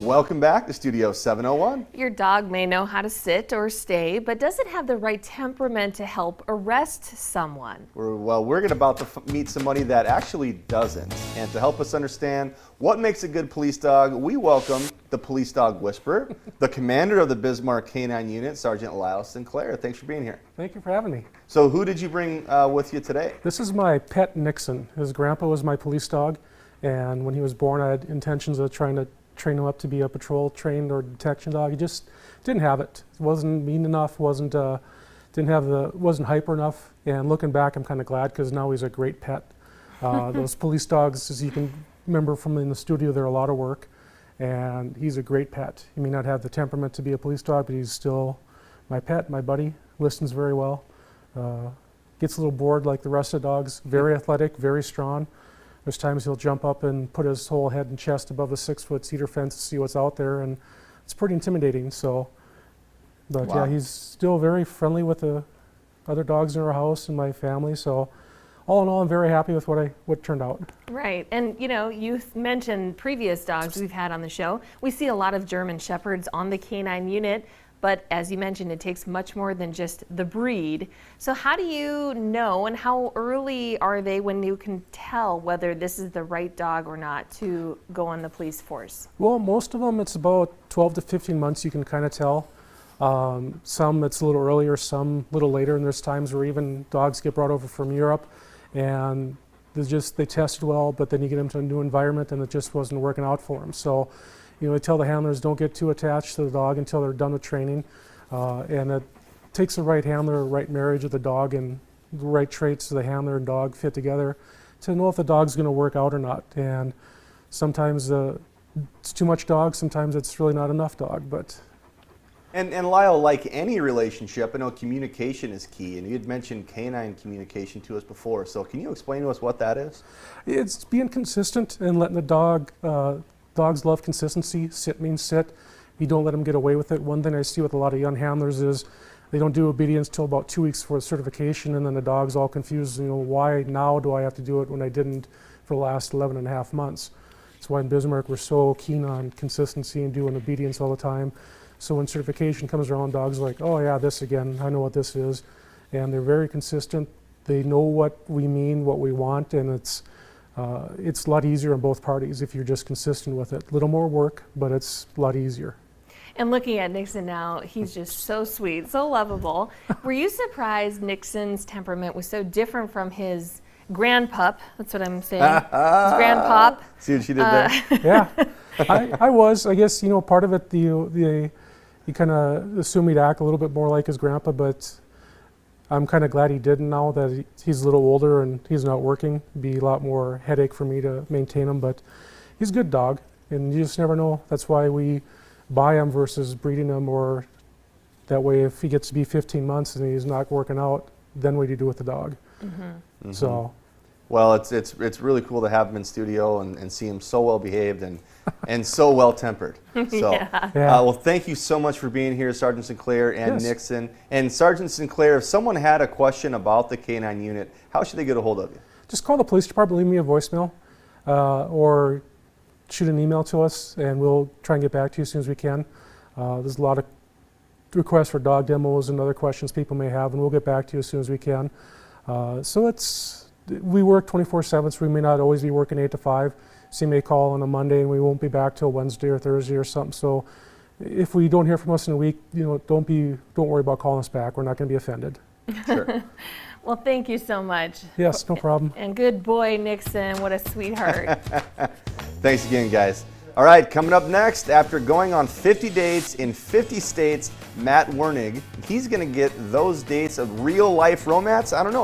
Welcome back to Studio 701. Your dog may know how to sit or stay, but does it have the right temperament to help arrest someone? We're about to meet somebody that actually doesn't. And to help us understand what makes a good police dog, we welcome the police dog whisperer, the commander of the Bismarck Canine Unit, Sergeant Lyle Sinclair. Thanks for being here. Thank you for having me. So who did you bring with you today? This is my pet Nixon. His grandpa was my police dog, and when he was born I had intentions of trying to train him up to be a patrol trained or detection dog. He just didn't have it. Wasn't mean enough, wasn't hyper enough, and looking back I'm kind of glad because now he's a great pet. Those police dogs, as you can remember from in the studio, they're a lot of work, and he's a great pet. He may not have the temperament to be a police dog, but he's still my pet, my buddy, listens very well, gets a little bored like the rest of the dogs, very athletic, very strong. There's times he'll jump up and put his whole head and chest above the 6-foot cedar fence to see what's out there, and it's pretty intimidating. So, but wow. Yeah, he's still very friendly with the other dogs in our house and my family. So, all in all, I'm very happy with what turned out. Right, and you mentioned previous dogs we've had on the show. We see a lot of German Shepherds on the Canine Unit. But as you mentioned, it takes much more than just the breed. So how do you know, and how early are they when you can tell whether this is the right dog or not to go on the police force? Well, most of them, it's about 12 to 15 months you can kind of tell. Some it's a little earlier, some a little later, and there's times where even dogs get brought over from Europe and they tested well, but then you get them to a new environment and it just wasn't working out for them. So, I tell the handlers don't get too attached to the dog until they're done with training, and it takes the right handler, right marriage of the dog, and the right traits of the handler and dog fit together to know if the dog's going to work out or not. And sometimes it's too much dog, sometimes it's really not enough dog. But And Lyle, like any relationship, I know communication is key, and you had mentioned canine communication to us before. So can you explain to us what that is? It's being consistent and letting the dog. Dogs love consistency. Sit means sit. You don't let them get away with it. One thing I see with a lot of young handlers is they don't do obedience till about 2 weeks for certification, and then the dog's all confused. Why now do I have to do it when I didn't for the last 11 and a half months? That's why in Bismarck we're so keen on consistency and doing obedience all the time. So when certification comes around, dogs are like, oh yeah, this again, I know what this is. And they're very consistent. They know what we mean, what we want, and it's a lot easier on both parties if you're just consistent with it. A little more work, but it's a lot easier. And looking at Nixon now, he's just so sweet, so lovable. Were you surprised Nixon's temperament was so different from his grandpup? That's what I'm saying. His grandpop. See what she did there? Yeah, I was. I guess, part of it, you kind of assume he'd act a little bit more like his grandpa, but I'm kind of glad he didn't now that he's a little older and he's not working. It'd be a lot more headache for me to maintain him, but he's a good dog, and you just never know. That's why we buy him versus breeding him, or that way if he gets to be 15 months and he's not working out, then what do you do with the dog? Mm-hmm. Mm-hmm. So. Well, it's really cool to have him in studio and see him so well behaved and so well tempered. So, yeah. Well, thank you so much for being here, Sergeant Sinclair and Yes. Nixon. And Sergeant Sinclair, if someone had a question about the Canine Unit, how should they get a hold of you? Just call the police department, leave me a voicemail, or shoot an email to us, and we'll try and get back to you as soon as we can. There's a lot of requests for dog demos and other questions people may have, and we'll get back to you as soon as we can. We work 24/7, so we may not always be working 8 to 5. So you may call on a Monday and we won't be back till Wednesday or Thursday or something. So if we don't hear from us in a week, don't worry about calling us back. We're not going to be offended. Sure. Well, thank you so much. Yes, no problem. And good boy, Nixon. What a sweetheart. Thanks again, guys. All right, coming up next, after going on 50 dates in 50 states, Matt Wernig, he's going to get those dates of real life romance. I don't know.